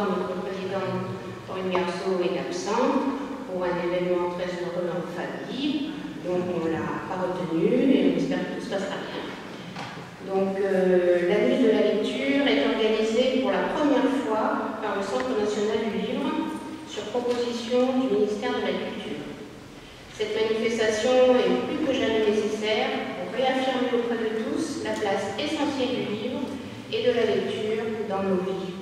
soir, notre président Corinne Garceau est absent pour un événement très heureux en famille. Donc on ne l'a pas retenu et on espère que tout se passera bien. Donc la nuit de la lecture est organisée pour la première fois par le Centre national du livre sur proposition du ministère de la Culture. Cette manifestation est plus que jamais nécessaire pour réaffirmer auprès de tous la place essentielle du livre et de la lecture dans nos vies.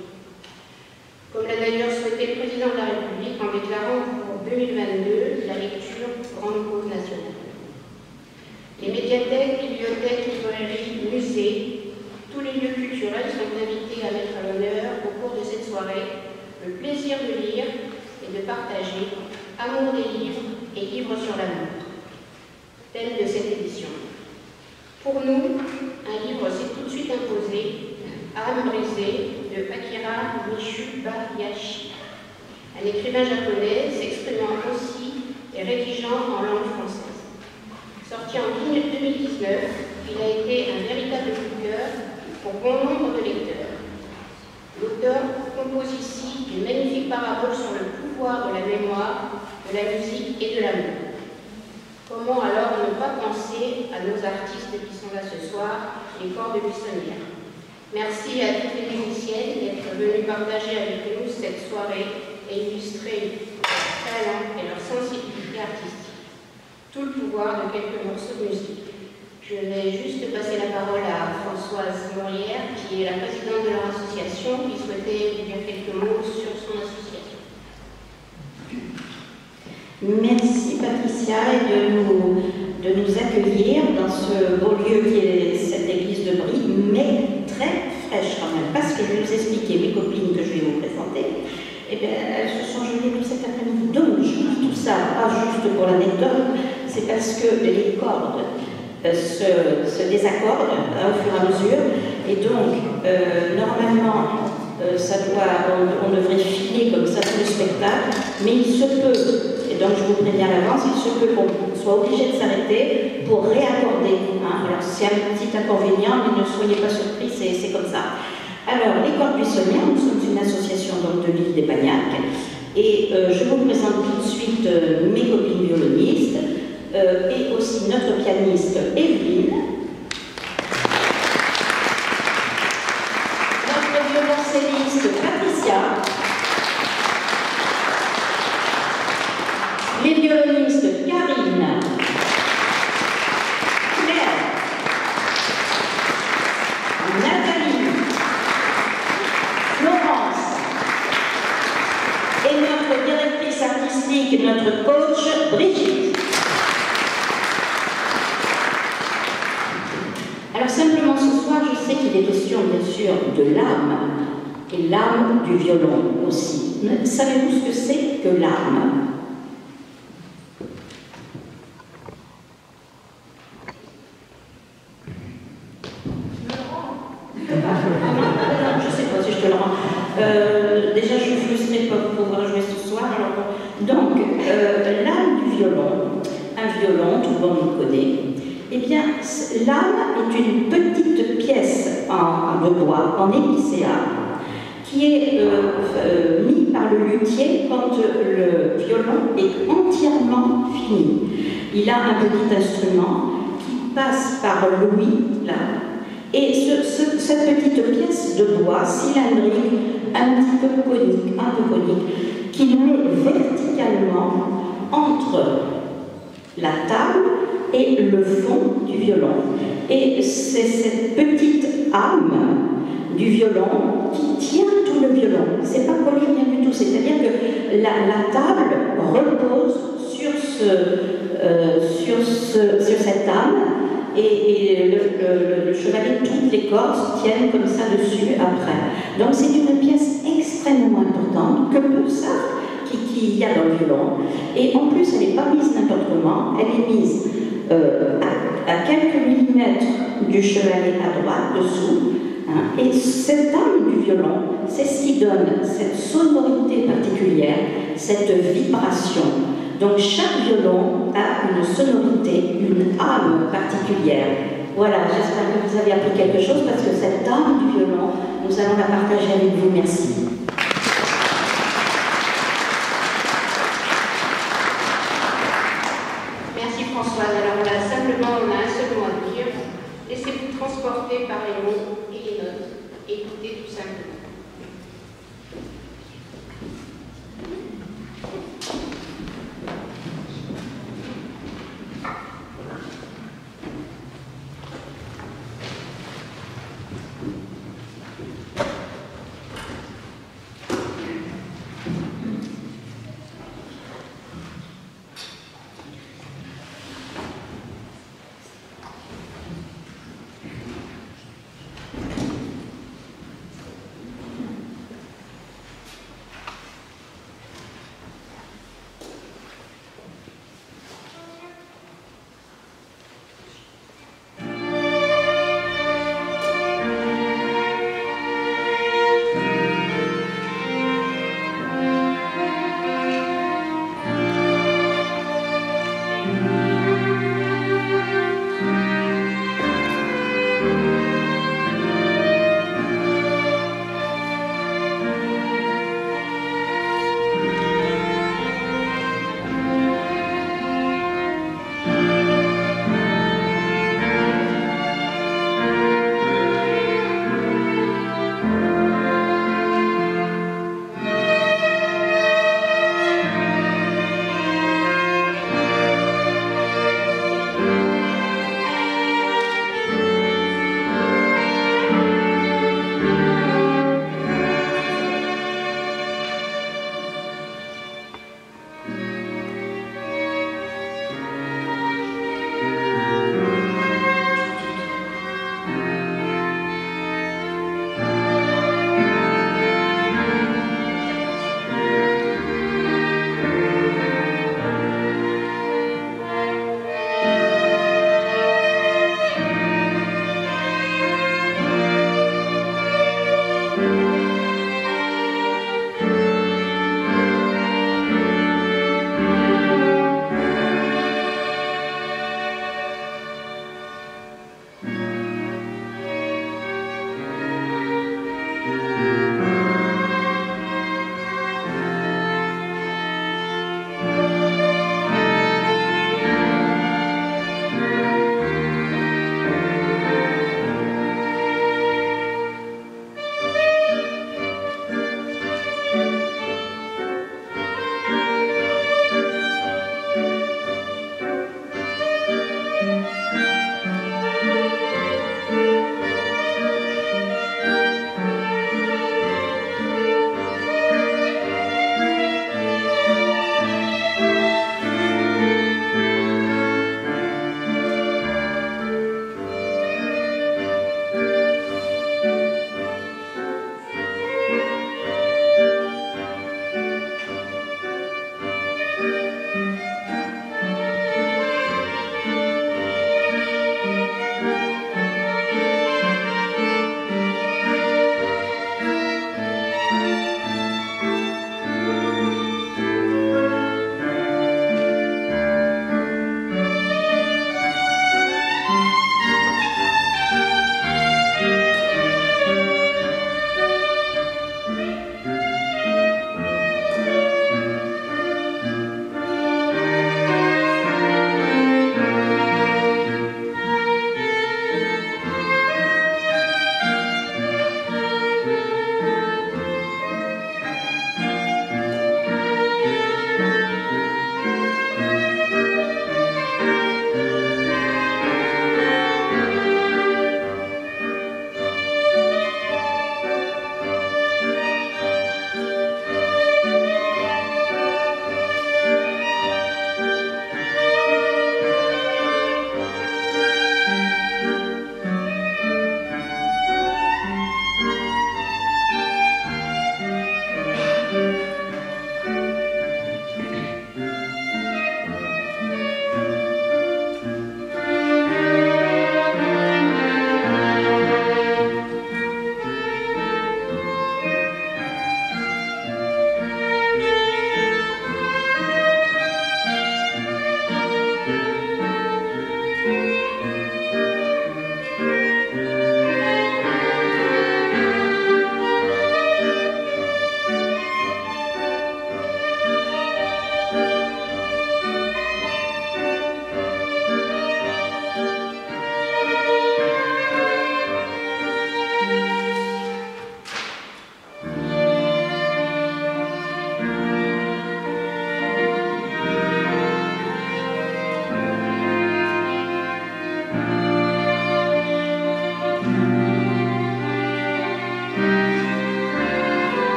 Comme l'a d'ailleurs souhaité le président de la République en déclarant pour 2022 la lecture grande cause nationale. Les médiathèques, bibliothèques, librairies, musées, tous les lieux culturels sont invités à mettre à l'honneur au cours de cette soirée le plaisir de lire et de partager, amour des livres et livres sur l'amour. Thème de cette édition. Pour nous, un livre s'est tout de suite imposé, Âme brisée de Akira Mishubayashi, un écrivain japonais s'exprimant aussi et rédigeant en langue française. Sorti en 2019, il a été un véritable coup de cœur pour bon nombre de lecteurs. L'auteur compose ici une magnifique parabole sur le pouvoir de la mémoire, de la musique et de l'amour. Comment alors ne pas penser à nos artistes qui sont là ce soir, les corps de buissonnière. Merci à toutes les musiciennes d'être venues partager avec nous cette soirée et illustrer leur talent et leur sensibilité artistique. Tout le pouvoir de quelques morceaux de musique. Je vais juste passer la parole à Françoise Maurière, qui est la présidente de leur association, qui souhaitait vous dire quelques mots sur son association. Merci Patricia de nous accueillir dans ce beau lieu qui est cette église de Brie, mais très fraîche quand même, parce que je vais vous expliquer mes copines que je vais vous présenter. Eh bien, elles se sont joignées tout cet après-midi. Donc, je dis tout ça, pas juste pour l'anecdote, c'est parce que les cordes se désaccordent au fur et à mesure, et donc, normalement, on devrait filer comme ça tout le spectacle, mais il se peut, et donc je vous préviens à l'avance, il se peut qu'on soit obligé de s'arrêter pour réaccorder. Hein. Alors c'est un petit inconvénient, mais ne soyez pas surpris, c'est comme ça. Alors, les Cordes Buissonnières, nous sommes une association donc, de l'île des Bagnacs, et je vous présente tout de suite mes copines violonistes, et aussi notre pianiste Evelyne, violoncelliste Patricia, les violonistes Karine, Claire, Nathalie, Florence et notre directrice artistique, notre coach Brigitte. Alors simplement ce soir, je sais qu'il est question bien sûr de l'âme, et l'âme du violon aussi. Savez-vous ce que c'est que l'âme? Je ne sais pas si je te le rends. Déjà, je suis frustrée de ne pas pouvoir jouer ce soir. Alors, donc, l'âme du violon, un violon, tout le monde le connaît. Eh bien, l'âme est une petite pièce de bois, en épicéa, qui est mis par le luthier quand le violon est entièrement fini. Il a un petit instrument qui passe par l'ouïe, là, et cette petite pièce de bois cylindrique, un peu conique, qu'il met verticalement entre la table et le fond du violon. Et c'est cette petite âme du violon qui tient tout le violon. C'est pas collé rien du tout. C'est-à-dire que la table repose sur cette âme et le chevalet, toutes les cordes tiennent comme ça dessus après. Donc c'est une pièce extrêmement importante que peu savent qu'il y a dans le violon. Et en plus, elle n'est pas mise n'importe comment, elle est mise à quelques millimètres du chevalet à droite, dessous. Hein, et cette âme du violon, c'est ce qui donne cette sonorité particulière, cette vibration. Donc chaque violon a une sonorité, une âme particulière. Voilà, j'espère que vous avez appris quelque chose parce que cette âme du violon, nous allons la partager avec vous. Merci.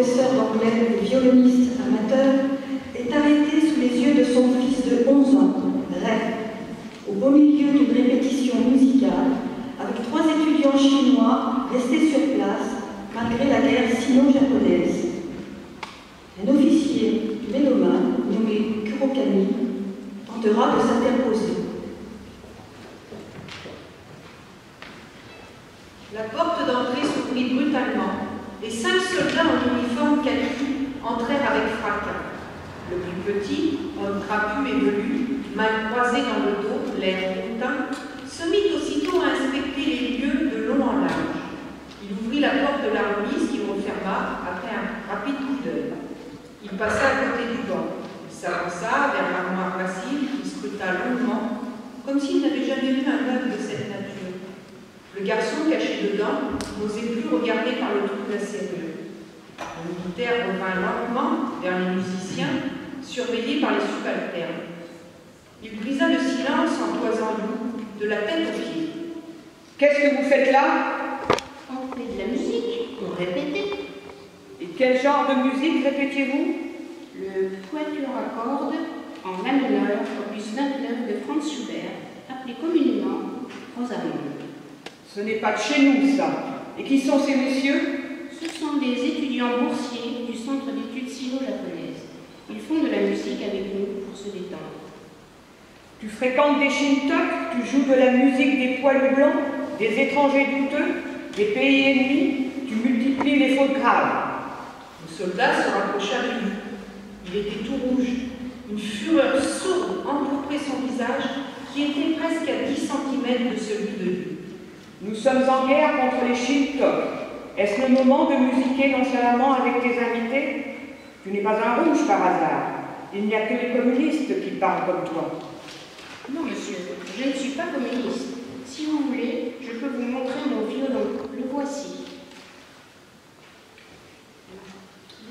professeur d'anglais et violoniste amateur, est arrêté sous les yeux de son fils de 11 ans, Ray, au beau milieu d'une répétition musicale, avec 3 étudiants chinois restés sur place malgré la guerre sino-japonaise. Un officier mélomane nommé Kurokami tentera de s'interposer. La porte d'entrée s'ouvrit brutalement et 5 soldats en uniforme kaki entrèrent avec fracas. Le plus petit, homme trapu et velu, mal croisé dans le dos, l'air hautain, se mit aussitôt à inspecter les lieux de long en large. Il ouvrit la porte de la remise qu'il referma après un rapide coup d'œil. Il passa à côté du banc. Il s'avança vers l'armoire massive qu'il scruta longuement, comme s'il n'avait jamais vu un meuble de cette nature. Le garçon, caché dedans, n'osait plus regarder par le trou de la serrure. Le militaire revint lentement vers les musiciens, surveillé par les subalternes. Il brisa le silence en toisant Lou, de la tête aux pieds. Qu'est-ce que vous faites là? On fait de la musique, on répétait. Et quel genre de musique répétiez-vous? Le quatuor à cordes en la mineur, opus 29 de Franz Schubert, appelé communément Rosamunde. Ce n'est pas de chez nous, ça. Et qui sont ces messieurs? Ce sont des étudiants boursiers du Centre d'études sino-japonaises. Ils font de la musique avec nous pour se détendre. Tu fréquentes des shintok, tu joues de la musique des poilus blancs, des étrangers douteux, des pays ennemis, tu multiplies les fautes graves. Le soldat se rapprocha de lui. Il était tout rouge. Une fureur sourde empourprait son visage, qui était presque à 10 cm de celui de lui. Nous sommes en guerre contre les shintok. Est-ce le moment de musiquer nonchalamment avec tes invités? Tu n'es pas un rouge par hasard. Il n'y a que les communistes qui parlent comme toi. Non, monsieur, je ne suis pas communiste. Si vous voulez, je peux vous montrer mon violon. Le voici.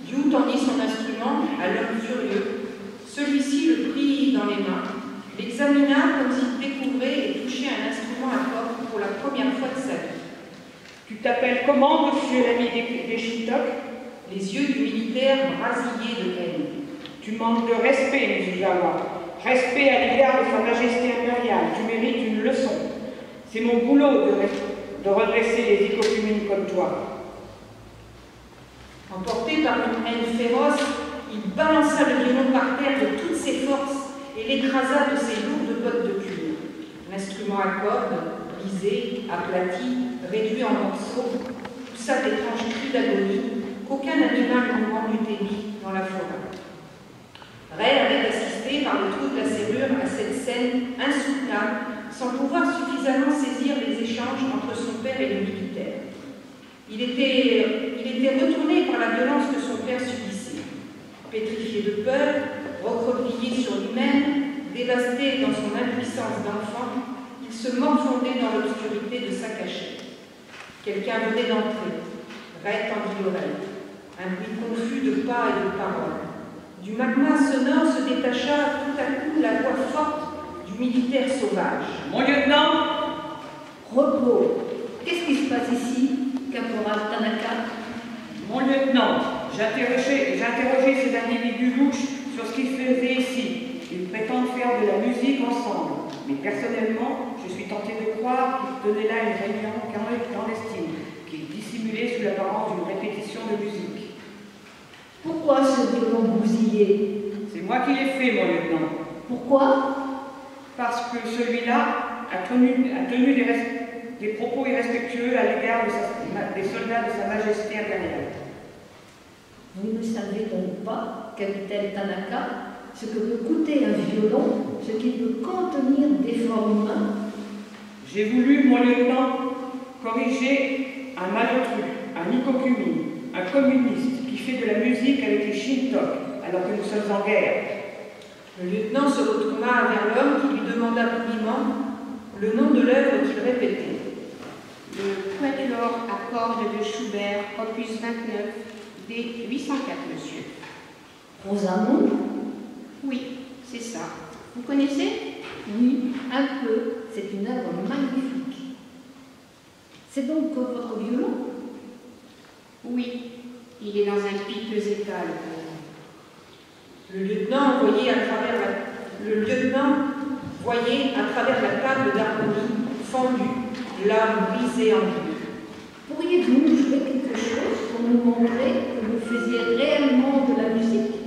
Yu tendit son instrument à l'homme furieux. Celui-ci le prit dans les mains, l'examina comme s'il découvrait et touchait un instrument à cordes pour la première fois de sa vie. Tu t'appelles comment, monsieur l'ami des shintok? Les yeux du militaire brasillaient de haine. Tu manques de respect, Mizuzawa. Respect à l'égard de Sa Majesté impériale. Tu mérites une leçon. C'est mon boulot de redresser les icocumines comme toi. Emporté par une haine féroce, il balança le violon par terre de toutes ses forces et l'écrasa de ses lourdes bottes de cuir. L'instrument à cordes, brisé, aplati, réduit en morceaux, poussa d'étranges cris d'agonie qu'aucun animal mourant n'eût émis dans la forêt. Ray avait assisté par le trou de la serrure à cette scène insoutenable sans pouvoir suffisamment saisir les échanges entre son père et le militaire. Il était retourné par la violence que son père subissait. Pétrifié de peur, recroquevillé sur lui-même, dévasté dans son impuissance d'enfant, il se morfondait dans l'obscurité de sa cachette. Quelqu'un venait d'entrer. Ray tendit l'oreille. Un bruit confus de pas et de paroles. Du magma sonore se détacha tout à coup la voix forte du militaire sauvage. Mon lieutenant! Repos. Qu'est-ce qui se passe ici, caporal Tanaka? Mon lieutenant, j'ai interrogé ces individus louches sur ce qu'ils faisaient ici. Ils prétendent faire de la musique ensemble. Mais personnellement, je suis tenté de croire qu'ils tenaient là une réunion clandestine, qui dissimulait sous l'apparence d'une répétition de musique. Pourquoi ce violon bousillé? C'est moi qui l'ai fait, mon lieutenant. Pourquoi? Parce que celui-là a tenu des propos irrespectueux à l'égard des soldats de Sa Majesté impériale. Vous ne savez donc pas, capitaine Tanaka, ce que peut coûter un violon, ce qui peut contenir des formes humaines? J'ai voulu, mon lieutenant, corriger un malotru, un icocumine, un communiste qui fait de la musique avec les shintok, alors que nous sommes en guerre. Le lieutenant se retourna vers l'homme qui lui demanda poliment le nom de l'œuvre qu'il répétait. Le quatuor à cordes de Schubert, opus 29, D 804, monsieur. Rosamunde? Oui, c'est ça. Vous connaissez? Oui, un peu. C'est une œuvre magnifique. C'est donc votre violon? Oui. Il est dans un piteux état, Le lieutenant voyait à travers la table d'harmonie fendue, l'âme brisée en deux. Pourriez-vous nous jouer quelque chose pour nous montrer que vous faisiez réellement de la musique?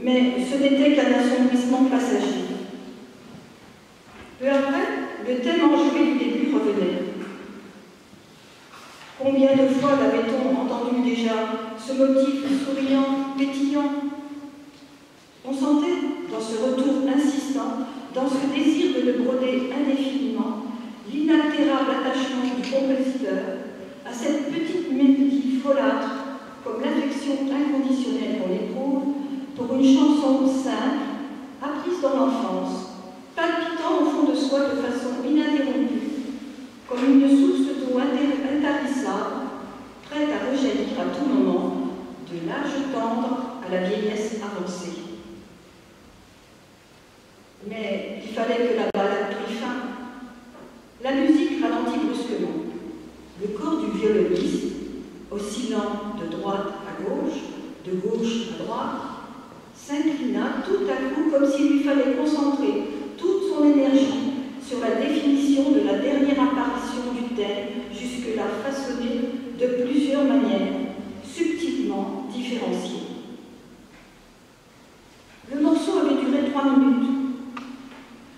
mais ce n'était qu'un assombrissement passager. Peu après, le thème enjoué du début revenait. Combien de fois l'avait-on entendu déjà, ce motif souriant, pétillant? On sentait, dans ce retour insistant, dans ce désir de le broder indéfiniment, l'inaltérable attachement du compositeur à cette petite mélodie folâtre, comme l'affection inconditionnelle qu'on éprouve pour une chanson simple, apprise dans l'enfance, palpitant au fond de soi de façon ininterrompue, comme une source d'eau intarissable, prête à rejaillir à tout moment, de l'âge tendre à la vieillesse avancée. Mais il fallait que la balade prit fin. La musique ralentit brusquement. Le corps du violoniste, oscillant de droite à gauche à droite, s'inclina tout à coup comme s'il lui fallait concentrer toute son énergie sur la définition de la dernière apparition du thème, jusque-là façonné de plusieurs manières, subtilement différenciées. Le morceau avait duré 3 minutes.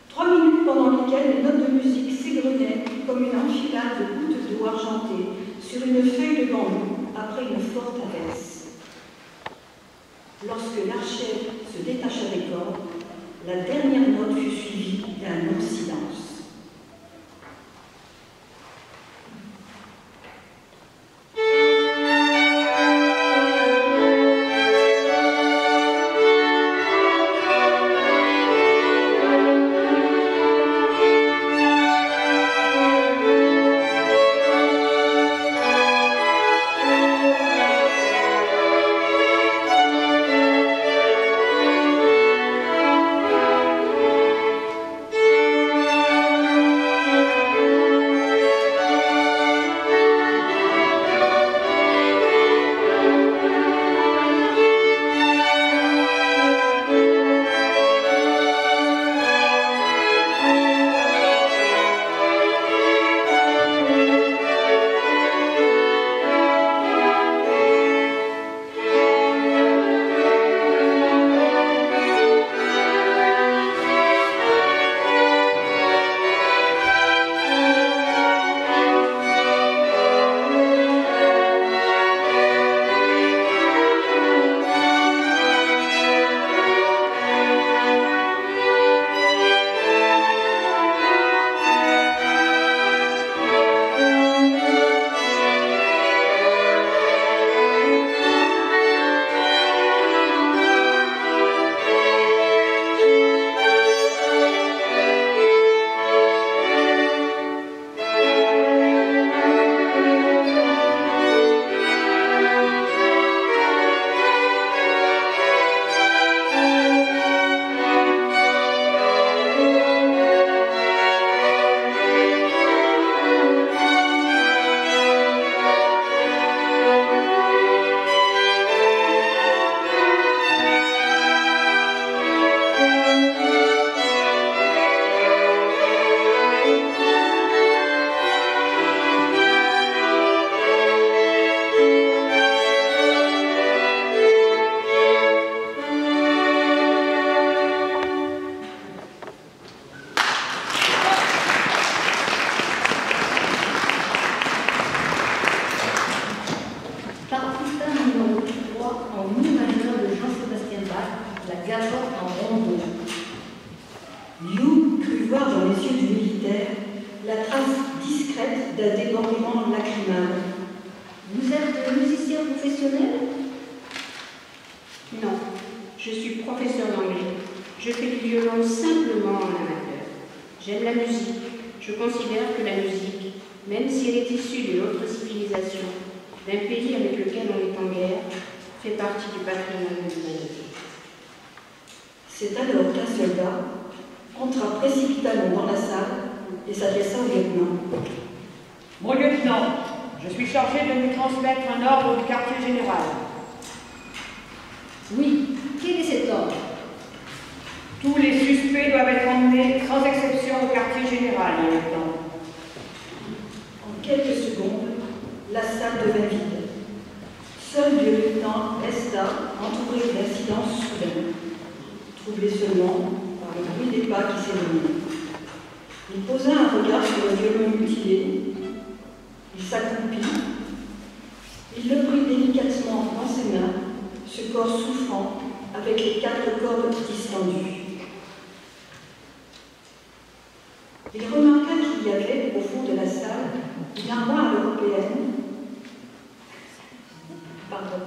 3 minutes pendant lesquelles les notes de musique s'égrenaient comme une enfilade de gouttes d'eau argentées sur une feuille de bambou après une forte averse. Lorsque l'archèvre se détacha des cordes, la dernière note fut suivie d'un long silence. C'est alors qu'un soldat entra précipitamment dans la salle et s'adressa au lieutenant. Mon lieutenant, je suis chargé de vous transmettre un ordre du quartier général. Oui, quel est cet ordre? Tous les suspects doivent être emmenés sans exception au quartier général, mon lieutenant. En quelques secondes, la salle devint vide. Seul le lieutenant resta entouré d'un silence soudain. troublé seulement par le bruit des pas qui s'éloignaient. Il posa un regard sur le violon mutilé, il s'accroupit, il le prit délicatement dans ses mains, ce corps souffrant avec les 4 cordes distendues. Il remarqua qu'il y avait, au fond de la salle, une armoire européenne. Pardon.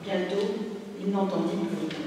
Bientôt, il n'entendit plus rien.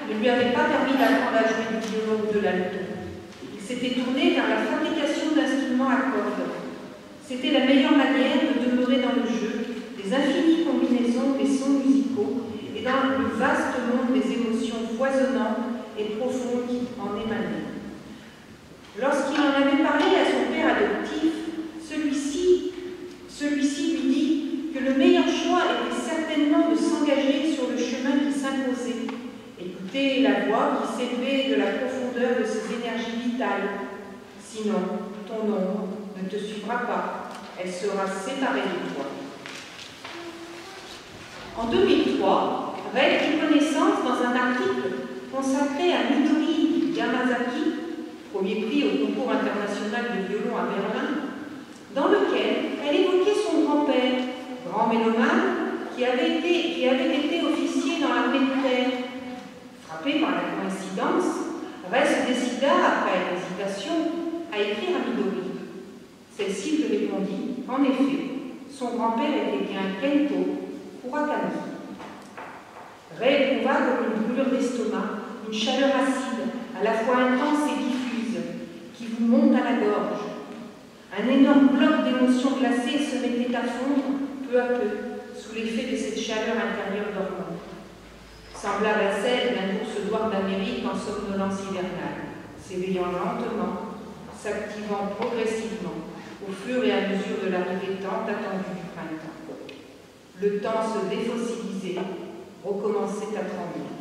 ne lui avait pas permis d'apprendre à jouer du violon ou de l'alto. Il s'était tourné vers la fabrication d'instruments à cordes. C'était la meilleure manière de demeurer dans le jeu, des infinies combinaisons des sons musicaux et dans le vaste monde des émotions foisonnantes et profondes qui en émanaient. Lorsqu'il en avait parlé à son père adoptif, celui-ci lui dit que le meilleur choix était certainement de s'engager sur le chemin qui s'imposait, écouter la voix qui s'élevait de la profondeur de ses énergies vitales. Sinon, ton ombre ne te suivra pas, elle sera séparée de toi. En 2003, Ray prit connaissance dans un article consacré à Midori Yamazaki, premier prix au concours international de violon à Berlin, dans lequel elle évoquait son grand-père, grand mélomane, qui avait été officier dans l'armée de terre. Frappé par la coïncidence, Ray se décida, après hésitation, à écrire à Midori. Celle-ci lui répondit qu'en effet, son grand-père était bien Kento Kurakami. Ray éprouva comme une brûlure d'estomac, une chaleur acide, à la fois intense et diffuse, qui vous monte à la gorge. Un énorme bloc d'émotions glacées se mettait à fondre, peu à peu, sous l'effet de cette chaleur intérieure dormante. Semblable à celle d'un ours noir d'Amérique en somnolence hivernale, s'éveillant lentement, s'activant progressivement, au fur et à mesure de l'arrivée tant attendue du printemps. Le temps se défossilisait, recommençait à trembler.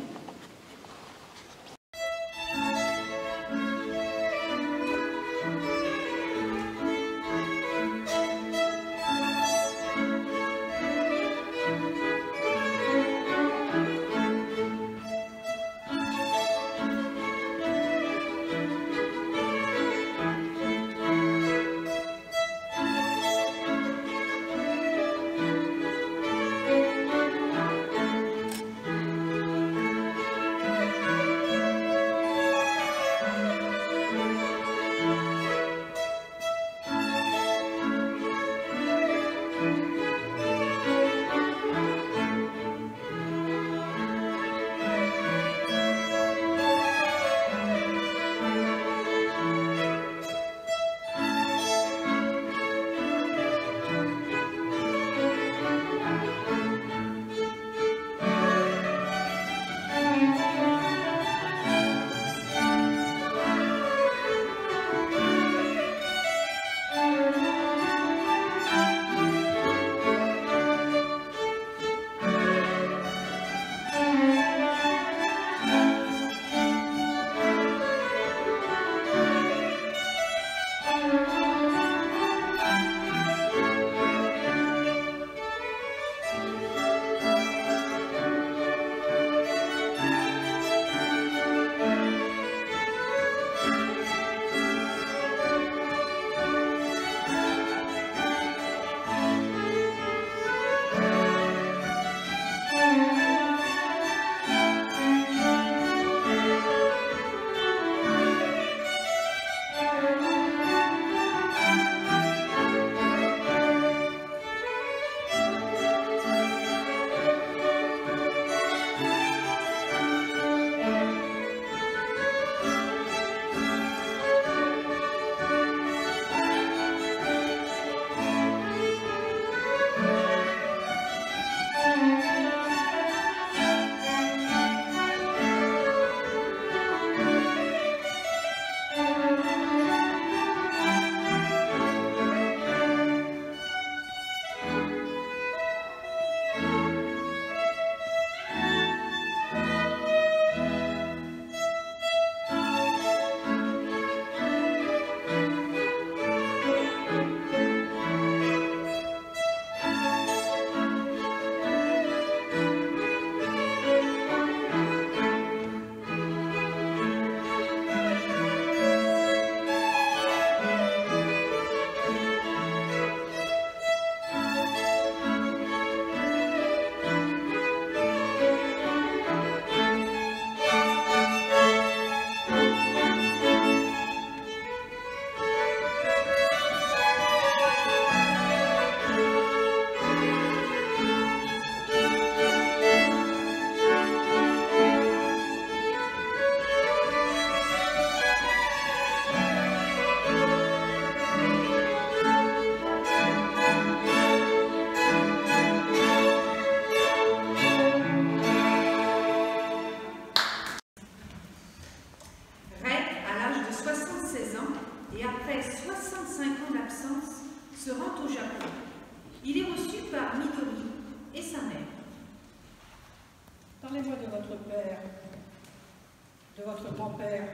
de votre grand-père.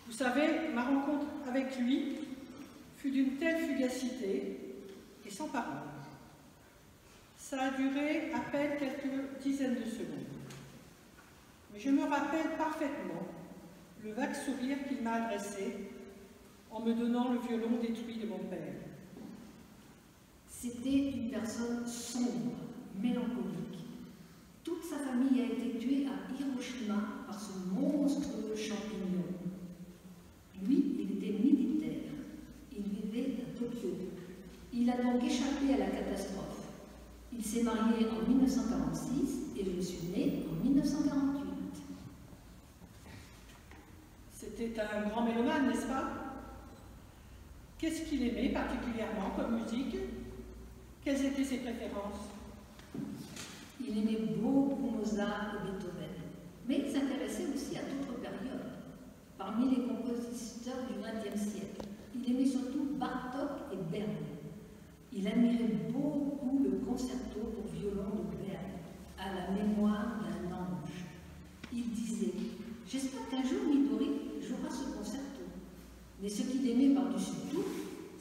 Vous savez, ma rencontre avec lui fut d'une telle fugacité et sans parole. Ça a duré à peine quelques dizaines de secondes. Mais je me rappelle parfaitement le vague sourire qu'il m'a adressé en me donnant le violon détruit de mon père. C'était une personne sombre, mélancolique. Toute sa famille a été tuée à Hiroshima par ce monstrueux champignon. Lui, il était militaire. Il vivait à Tokyo. Il a donc échappé à la catastrophe. Il s'est marié en 1946 et je suis née en 1948. C'était un grand mélomane, n'est-ce pas? Qu'est-ce qu'il aimait particulièrement comme musique? Quelles étaient ses préférences? Il aimait beaucoup Mozart et Beethoven, mais il s'intéressait aussi à d'autres périodes. Parmi les compositeurs du XXe siècle, il aimait surtout Bartók et Berlioz. Il admirait beaucoup le concerto pour violon de Berlioz, à la mémoire d'un ange. Il disait « J'espère qu'un jour Midori jouera ce concerto ». Mais ce qu'il aimait par-dessus tout,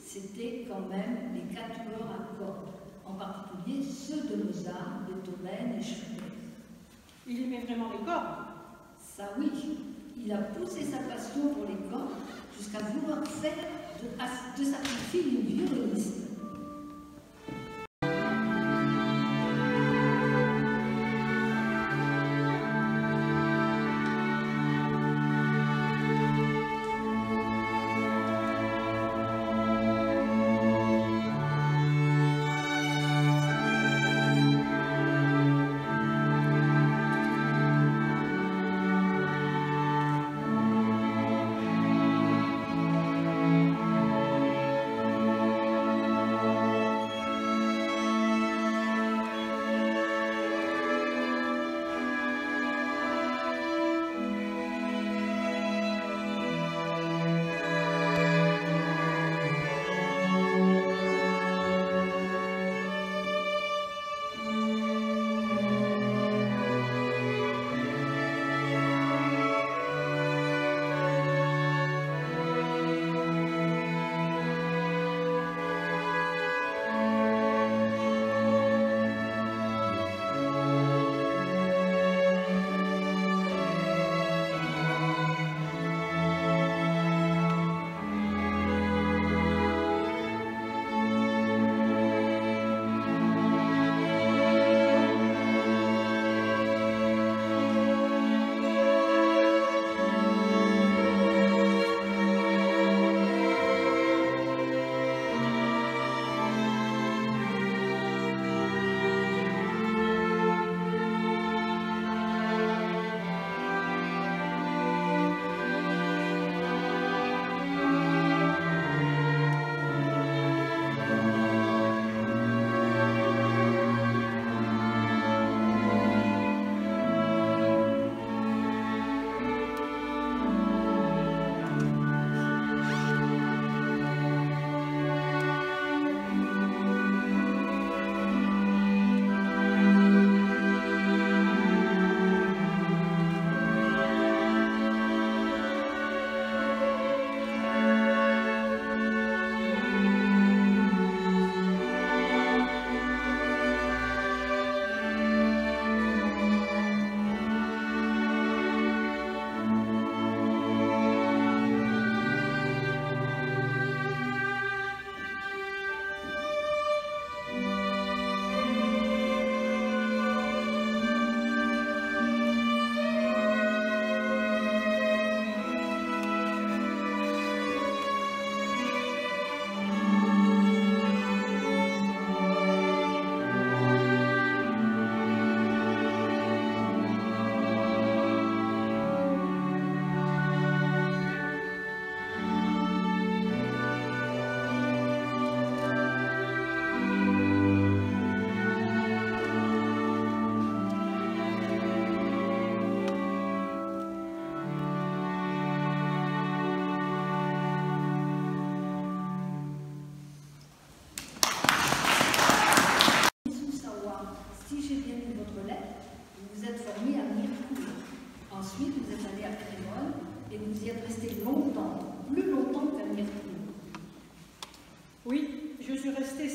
c'était quand même les quatuors à cordes, en particulier ceux de Mozart, Beethoven et Schubert. Il aimait vraiment les cordes? Ça oui, il a poussé sa passion pour les cordes jusqu'à vouloir faire de sa petite fille une violoniste.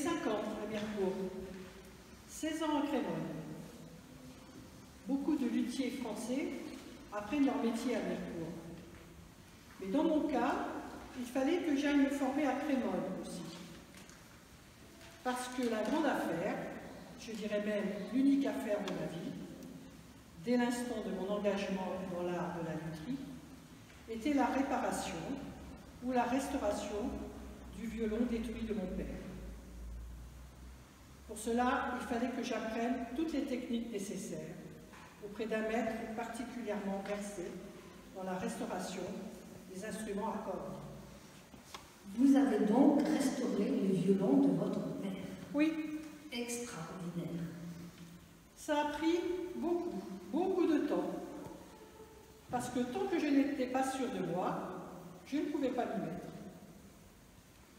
5 ans à Mirecourt, 16 ans à Crémone. Beaucoup de luthiers français apprennent leur métier à Mirecourt. Mais dans mon cas, il fallait que j'aille me former à Crémone aussi. Parce que la grande affaire, je dirais même l'unique affaire de ma vie, dès l'instant de mon engagement dans l'art de la lutherie, était la réparation ou la restauration du violon détruit de mon père. Pour cela, il fallait que j'apprenne toutes les techniques nécessaires auprès d'un maître particulièrement versé dans la restauration des instruments à cordes. Vous avez donc restauré le violon de votre père. Oui. Extraordinaire. Ça a pris beaucoup de temps. Parce que tant que je n'étais pas sûre de moi, je ne pouvais pas m'y mettre.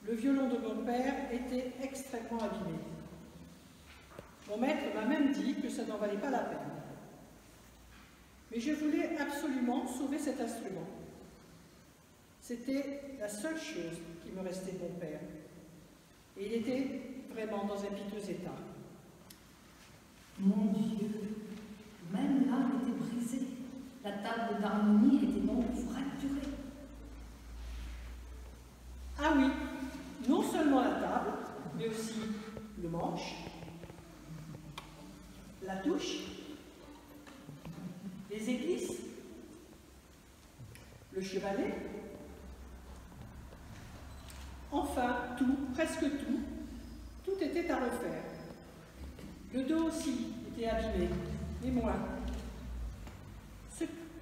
Le violon de mon père était extrêmement abîmé. Mon maître m'a même dit que ça n'en valait pas la peine. Mais je voulais absolument sauver cet instrument. C'était la seule chose qui me restait de mon père. Et il était vraiment dans un piteux état. Mon Dieu, même l'âme était brisée. La table d'harmonie était donc fracturée. Ah oui, non seulement la table, mais aussi le manche, la touche, les églises, le chevalet, enfin tout, presque tout, tout était à refaire. Le dos aussi était abîmé, mais moins.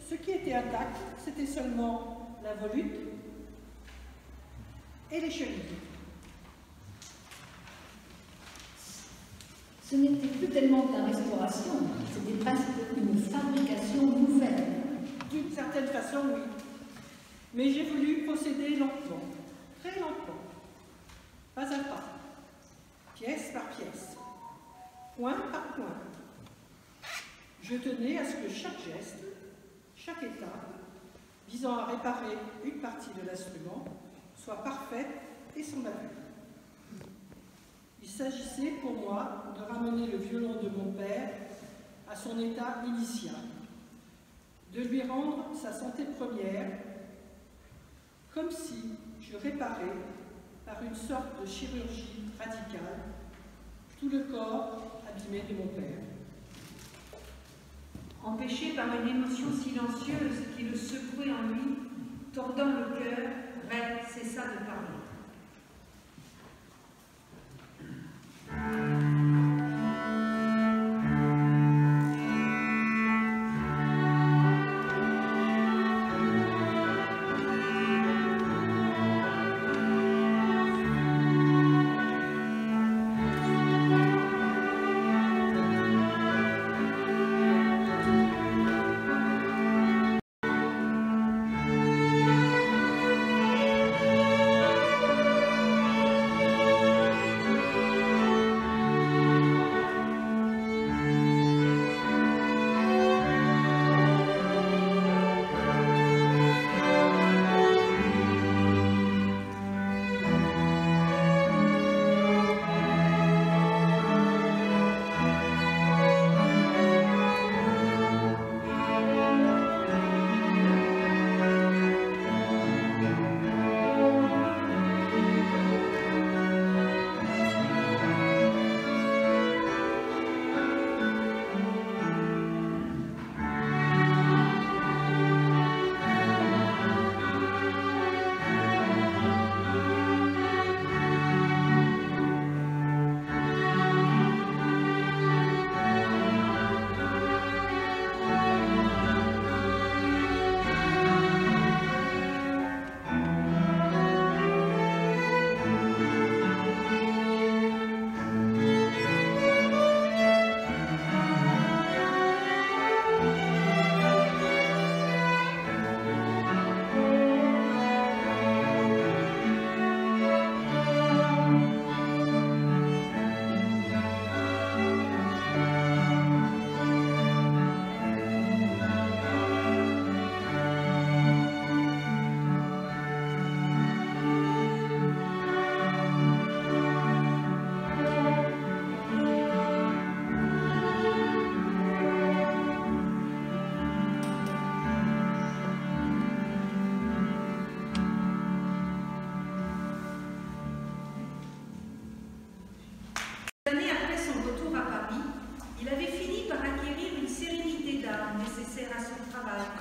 Ce qui était intact, c'était seulement la volute et les chevilles. Ce n'était plus tellement de la restauration, c'était presque une fabrication nouvelle. D'une certaine façon, oui. Mais j'ai voulu procéder lentement, très lentement, pas à pas, pièce par pièce, point par point. Je tenais à ce que chaque geste, chaque étape, visant à réparer une partie de l'instrument, soit parfaite et sans bavure. Il s'agissait pour moi de ramener le violon de mon père à son état initial, de lui rendre sa santé première, comme si je réparais, par une sorte de chirurgie radicale, tout le corps abîmé de mon père. Empêché par une émotion silencieuse qui le secouait en lui, tordant le cœur, Ray cessa de parler.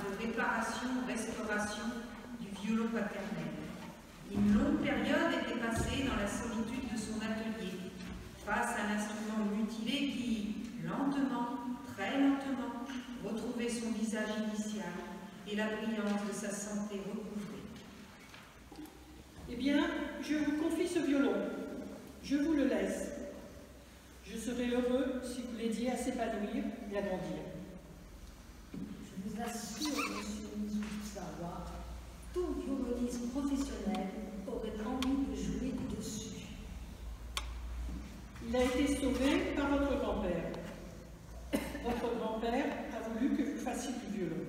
de réparation-restauration du violon paternel. Une longue période était passée dans la solitude de son atelier, face à l'instrument mutilé qui, lentement, très lentement, retrouvait son visage initial et la brillance de sa santé recouvrée. Eh bien, je vous confie ce violon. Je vous le laisse. Je serai heureux si vous l'aidiez à s'épanouir et à grandir. Je vous assure, monsieur Mizusawa, tout violoniste professionnel aurait envie de jouer dessus. Il a été sauvé par votre grand-père. Votre grand-père a voulu que vous fassiez du violon.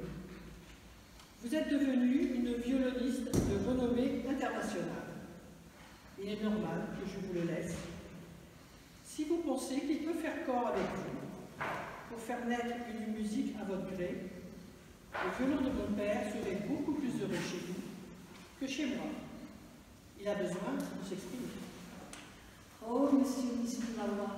Vous êtes devenue une violoniste de renommée internationale. Il est normal que je vous le laisse. Si vous pensez qu'il peut faire corps avec vous, pour faire naître une musique à votre gré, le violon de mon père serait beaucoup plus heureux chez vous que chez moi. Il a besoin de s'exprimer. Oh, monsieur Mizusawa.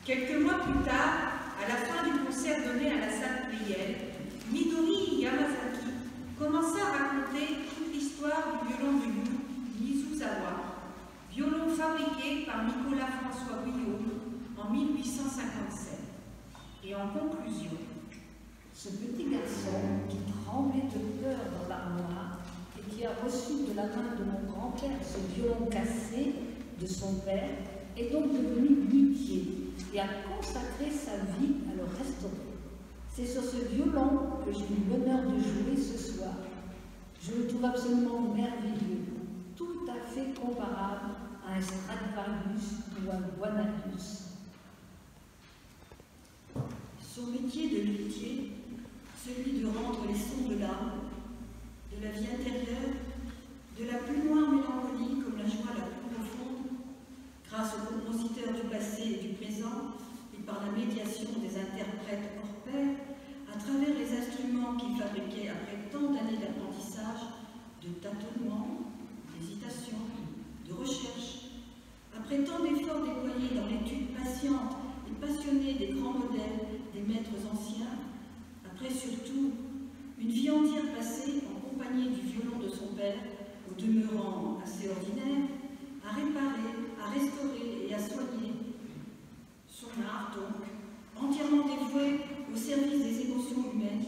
Quelques mois plus tard, à la fin du concert donné à la salle Pleyel, Midori Yamazaki commença à raconter toute l'histoire du violon de Mizusawa, violon fabriqué par Nicolas-François Guillaume en 1857. Et en conclusion, Ce petit garçon qui tremblait de peur dans l'armoire et qui a reçu de la main de mon grand-père ce violon cassé de son père est donc devenu luthier et a consacré sa vie à le restaurer. C'est sur ce violon que j'ai eu l'honneur de jouer ce soir. Je le trouve absolument merveilleux, tout à fait comparable à un Stradivarius ou un Guanacus. Son métier de luthier, celui de rendre les sons de l'âme, de la vie intérieure, de la plus noire mélancolie comme la joie la plus profonde, grâce aux compositeurs du passé et du présent, et par la médiation des interprètes hors pair, à travers les instruments qu'il fabriquait après tant d'années d'apprentissage, de tâtonnement, d'hésitation, de recherche, après tant d'efforts déployés dans l'étude patiente et passionnée des grands modèles, des maîtres anciens, après surtout une vie entière passée en compagnie du violon de son père, au demeurant assez ordinaire, à réparer, à restaurer et à soigner. Son art, donc, entièrement dévoué au service des émotions humaines,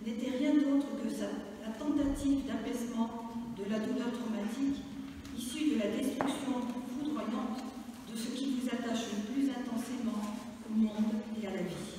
n'était rien d'autre que la tentative d'apaisement de la douleur traumatique issue de la destruction foudroyante de ce qui vous attache le plus intensément au monde et à la vie.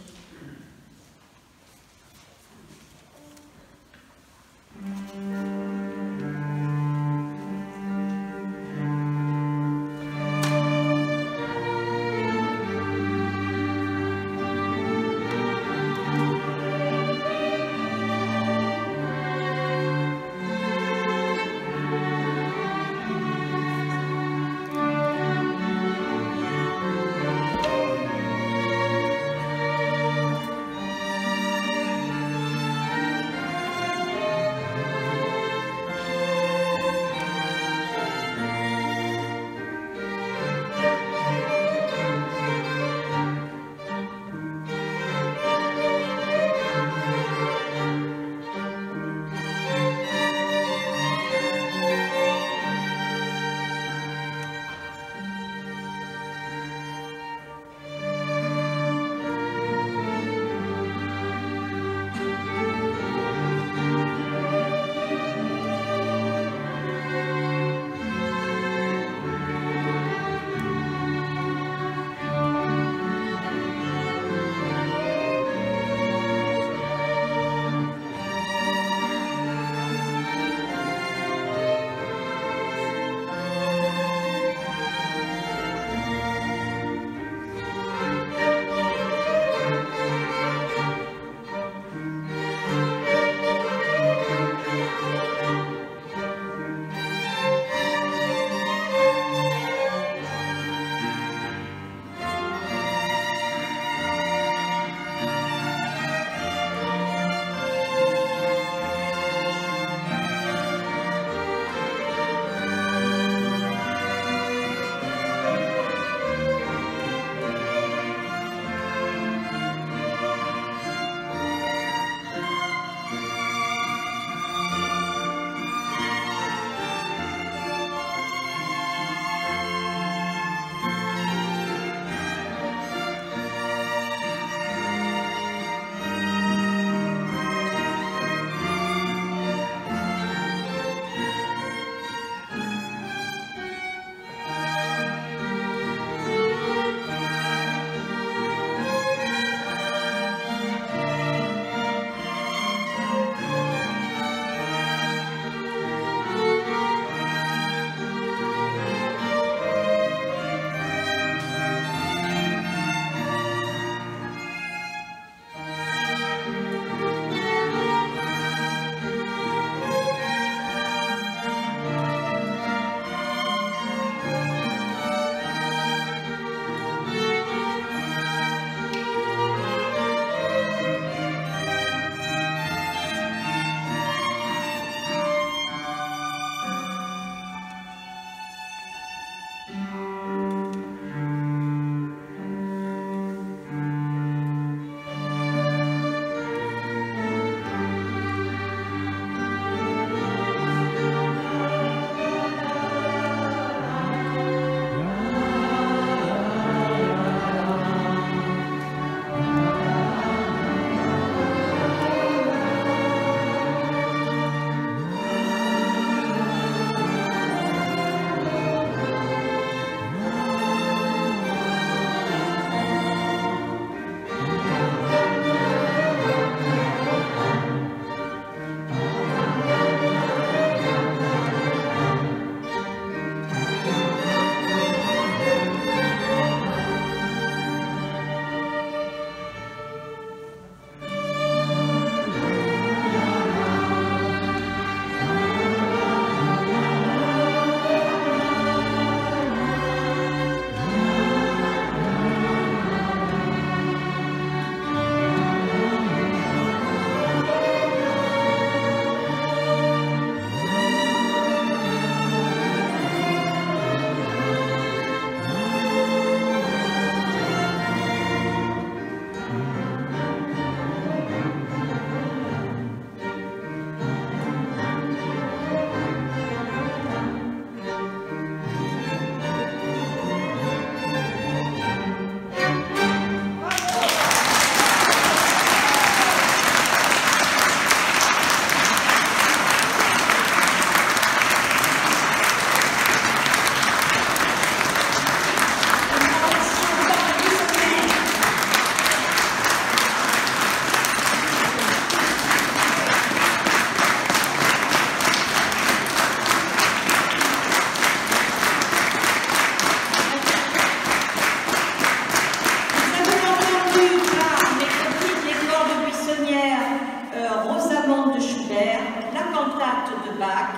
Bach,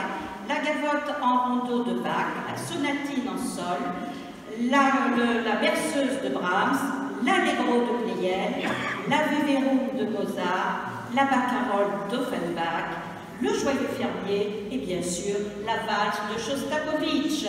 la gavotte en rondeau de Bach, la sonatine en sol, la berceuse de Brahms, l'allegro de Pleyel, la Viverum de Mozart, la barcarolle d'Offenbach, le joyeux fermier et bien sûr la valse de Shostakovich.